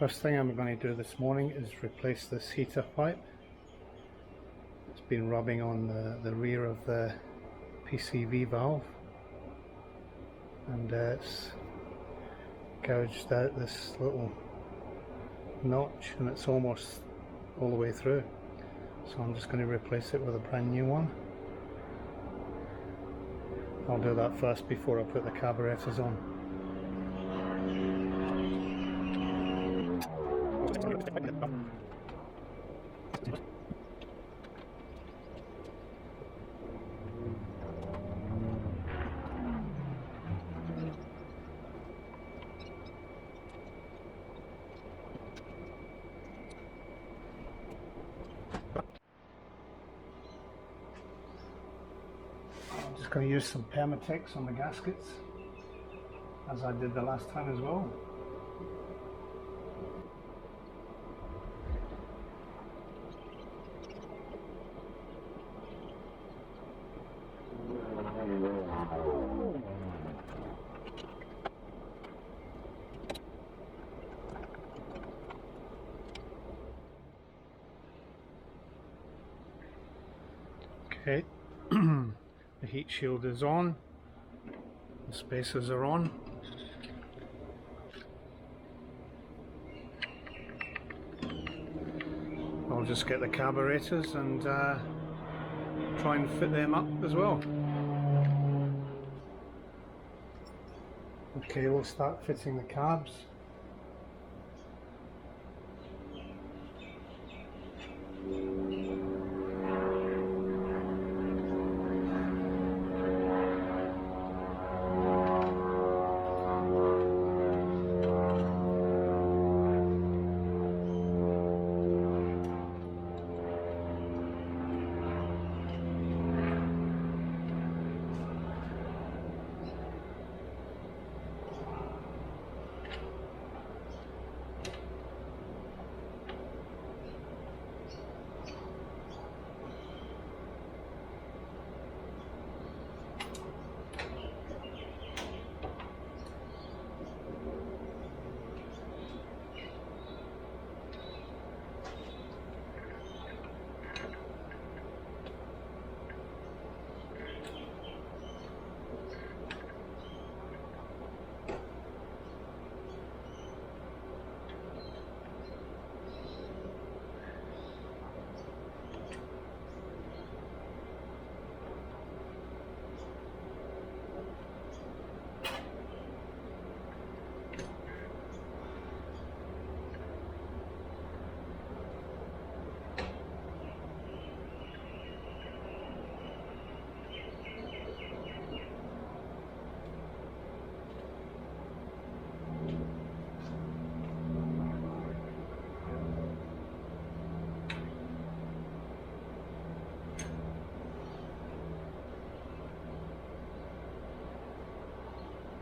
First thing I'm going to do this morning is replace this heater pipe. It's been rubbing on the rear of the PCV valve, and it's gouged out this little notch, and it's almost all the way through. So I'm just going to replace it with a brand new one. I'll do that first before I put the carburetors on. I'm just going to use some Permatex on the gaskets, as I did the last time as well. Okay, the heat shield is on, the spacers are on. I'll just get the carburetors and try and fit them up as well. Okay, we'll start fitting the carbs.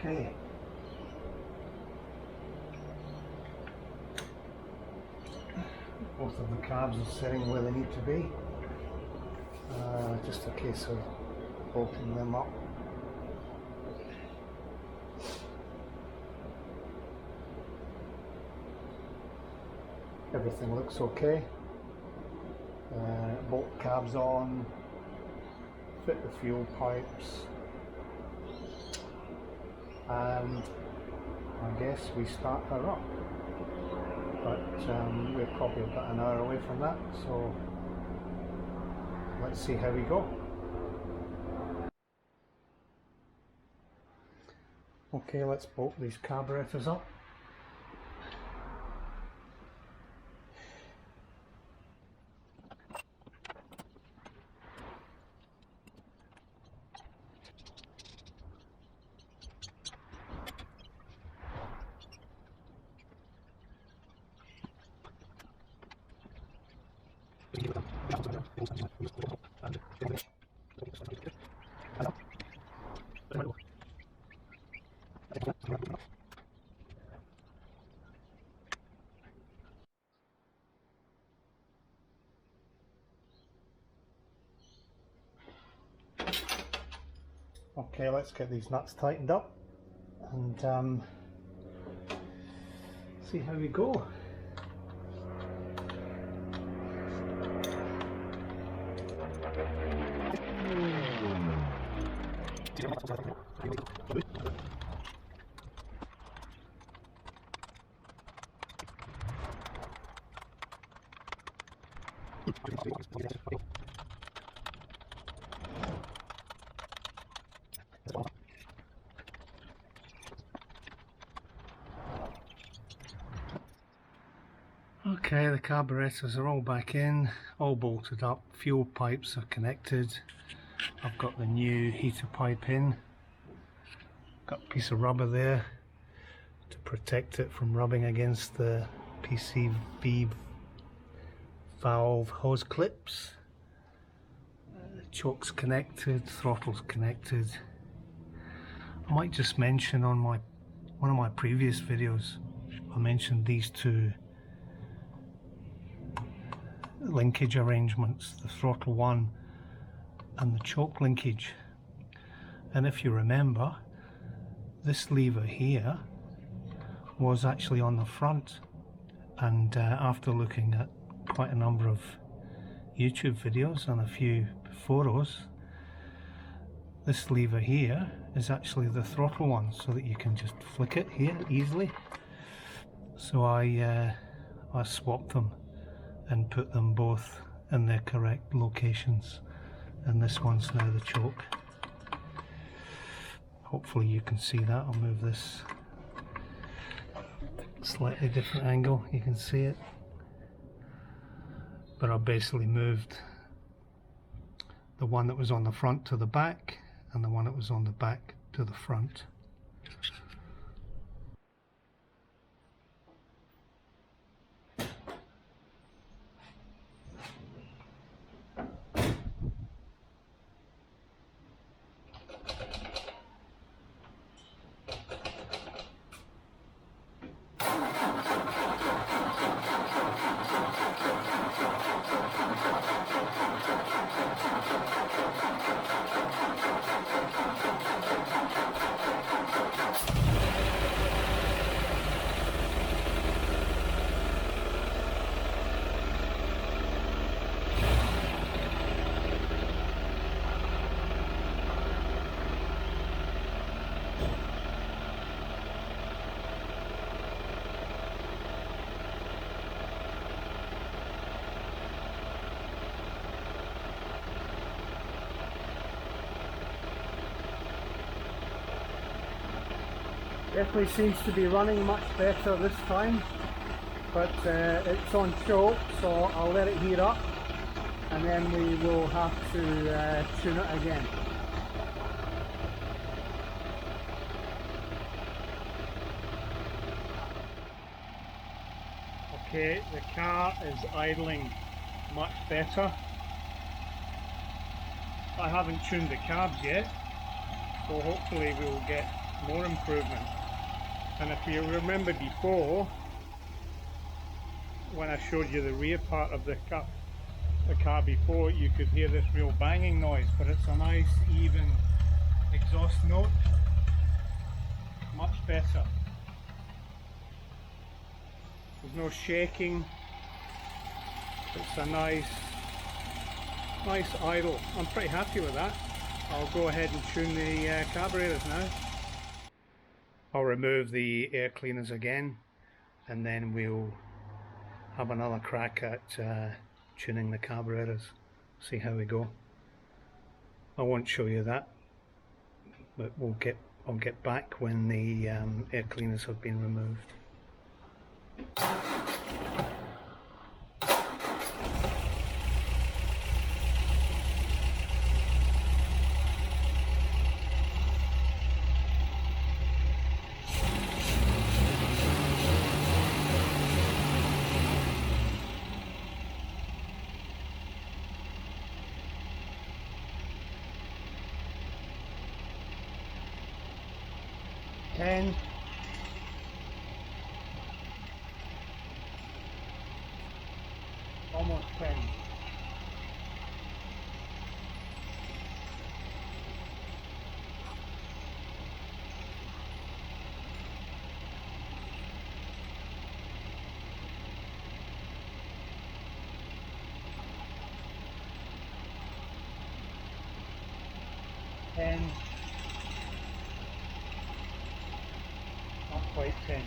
Okay. Both of the carbs are sitting where they need to be. Just a case of bolting them up. Everything looks okay. Bolt carbs on, fit the fuel pipes, and I guess we start her up. But we're probably about an hour away from that, so let's see how we go. Okay, let's bolt these carburetors up. Okay, let's get these nuts tightened up and see how we go. Okay, the carburetors are all back in, all bolted up, fuel pipes are connected. I've got the new heater pipe in, got a piece of rubber there to protect it from rubbing against the PCV valve hose clips. The choke's connected, throttle's connected. I might just mention on one of my previous videos, I mentioned these two linkage arrangements, the throttle one and the choke linkage. And if you remember, this lever here was actually on the front, and after looking at quite a number of YouTube videos and a few photos, this lever here is actually the throttle one, so that you can just flick it here easily. So I swapped them and put them both in their correct locations, and this one's now the choke. Hopefully you can see that. I'll move this slightly different angle, you can see it, but I basically moved the one that was on the front to the back and the one that was on the back to the front. Definitely seems to be running much better this time, but it's on choke, so I'll let it heat up and then we will have to tune it again. Okay, the car is idling much better. I haven't tuned the carbs yet, so hopefully we'll get more improvement. And if you remember before, when I showed you the rear part of the car before, you could hear this real banging noise, but it's a nice even exhaust note, much better. There's no shaking, it's a nice idle. I'm pretty happy with that. I'll go ahead and tune the carburetors now. I'll remove the air cleaners again, and then we'll have another crack at tuning the carburetors, see how we go. I won't show you that, but I'll get back when the air cleaners have been removed. Ten. Almost 10. Ten. quite 10.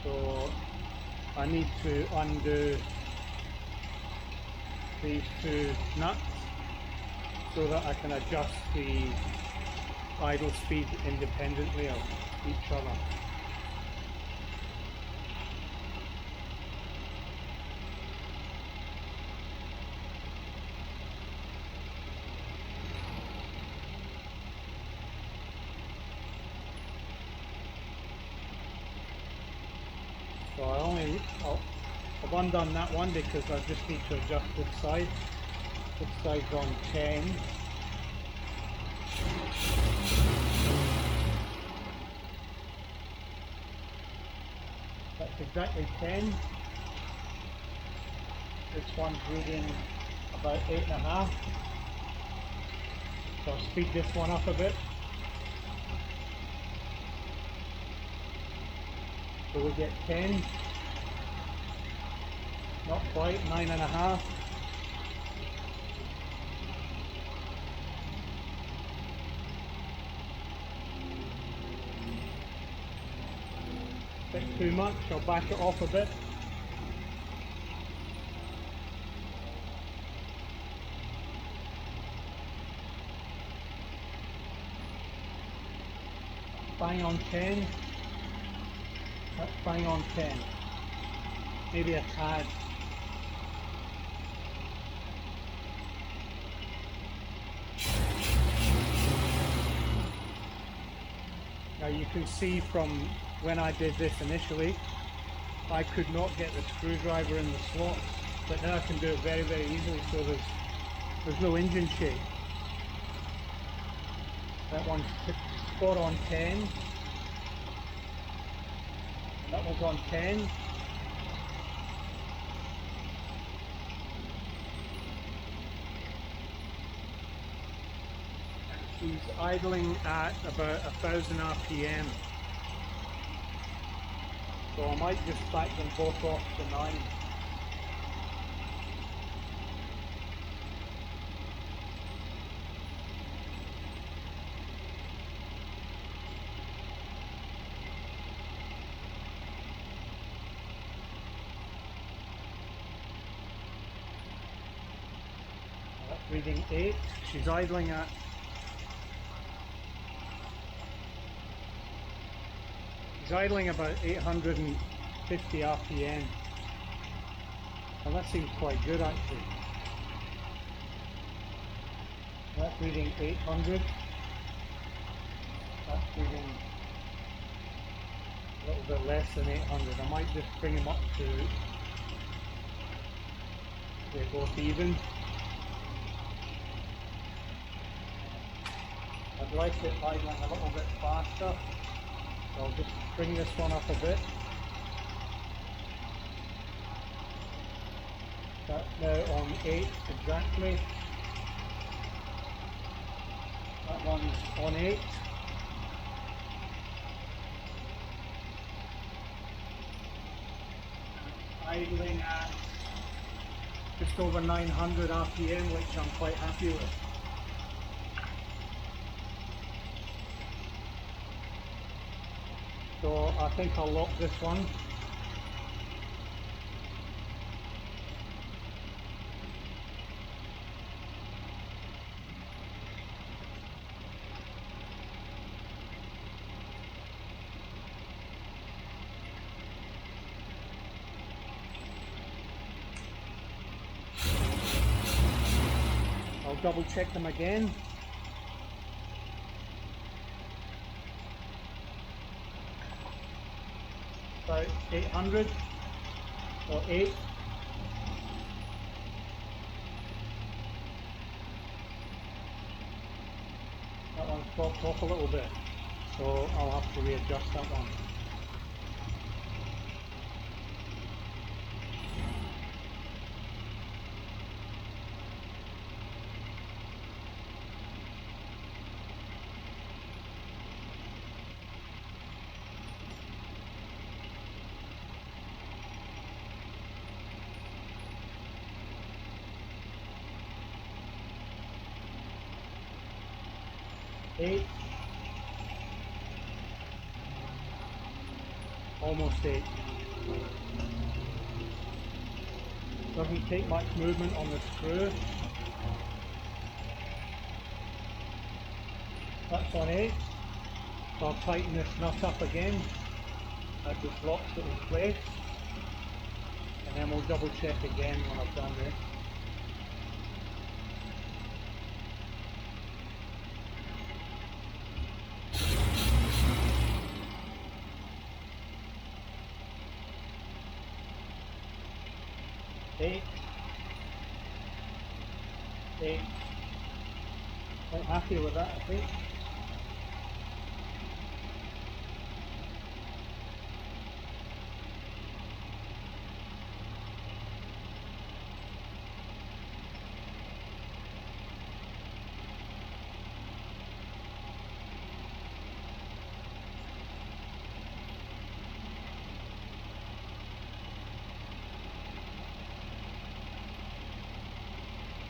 So I need to undo these two nuts so that I can adjust the idle speed independently of each other. So I've undone that one because I just need to adjust this side. This side's on 10. That's exactly 10. This one's reading about 8.5. So I'll speed this one up a bit. So we get 10. Not quite, 9.5. Bit too much, I'll back it off a bit. Bang on 10. That's bang on 10. Maybe a tad. Now you can see from when I did this initially, I could not get the screwdriver in the slots, but now I can do it very, very easily, so there's no engine shake. That one's spot on 10. That one's on 10. She's idling at about 1000 RPM. So I might just back them both off to 9. That's reading 8. She's idling at about 850 RPM. And that seems quite good actually. That's reading 800. That's reading a little bit less than 800. I might just bring them up to they're both even. I'd like it idling a little bit faster. So I'll just bring this one up a bit. That's now on 8 exactly. That one's on 8. Idling at just over 900 RPM, which I'm quite happy with. So I think I'll lock this one. I'll double check them again. About 800 or 8. That one's popped off a little bit, so I'll have to readjust that one. 8, almost 8. Doesn't take much movement on the screw. That's on 8. So I'll tighten this nut up again. That just locks it in place. And then we'll double check again when I've done this. Eight. Quite happy with that, I think.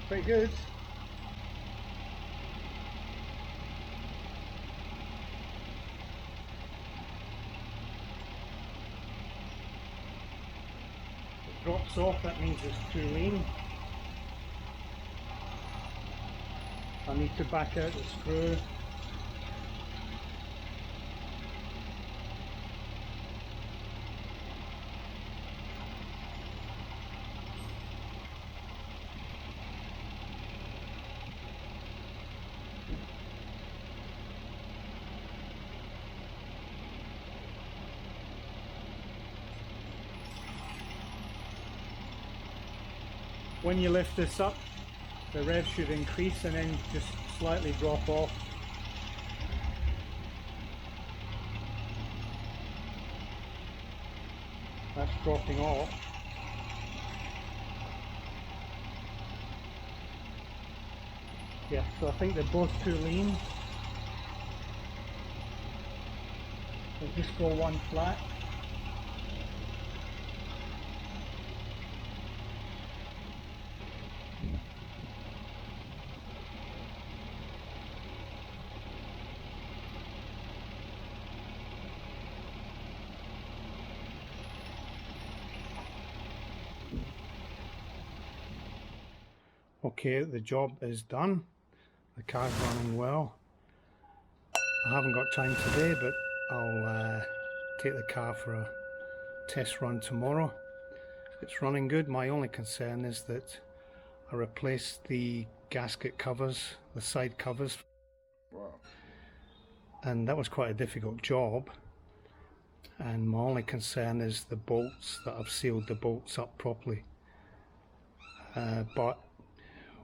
Pretty good. It drops off, that means it's too lean. I need to back out the screw. When you lift this up, the rev should increase and then just slightly drop off. That's dropping off. Yeah, so I think they're both too lean. We'll just go one flat. Okay, the job is done. The car's running well. I haven't got time today, but I'll take the car for a test run tomorrow. It's running good. My only concern is that I replaced the gasket covers, the side covers. Wow. And that was quite a difficult job. And my only concern is the bolts, that I've sealed the bolts up properly. But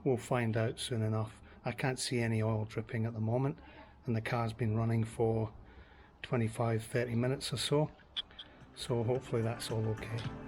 we'll find out soon enough. I can't see any oil dripping at the moment, and the car's been running for 25-30 minutes or so, so hopefully that's all okay.